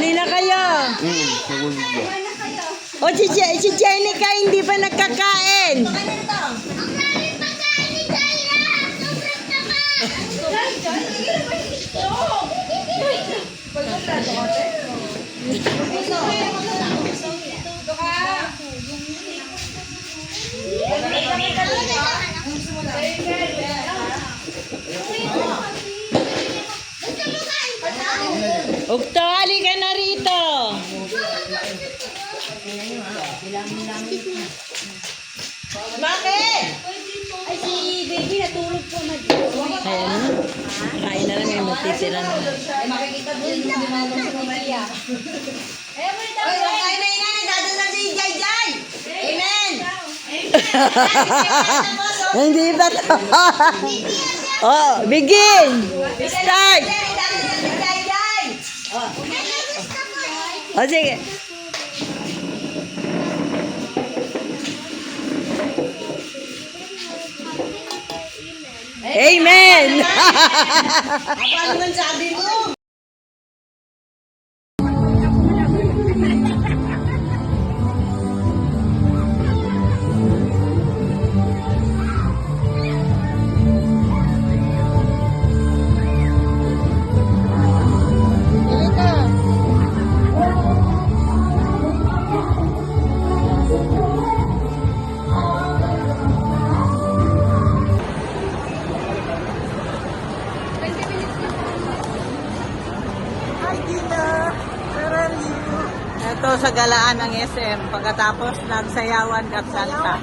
Sali na kayo. Segundo. O si Jenica hindi pa nagkakain. Ukto, halika na rito. Bakit? Ay, si baby natulog po na. Ayan na. Kain na lang, may matitira na. Makikita po yung dumalo sa Maria. Eh, mo ito. Oy, kain na ina, nagdadala si Jai Jai. Amen. Hindi ba to? Oh, begin! Start! Nagdadala si Jai Jai. O sige. Amen! Apa naman sabi mo? Ito sa galaan ng SM pagkatapos nagsayawan at kanta.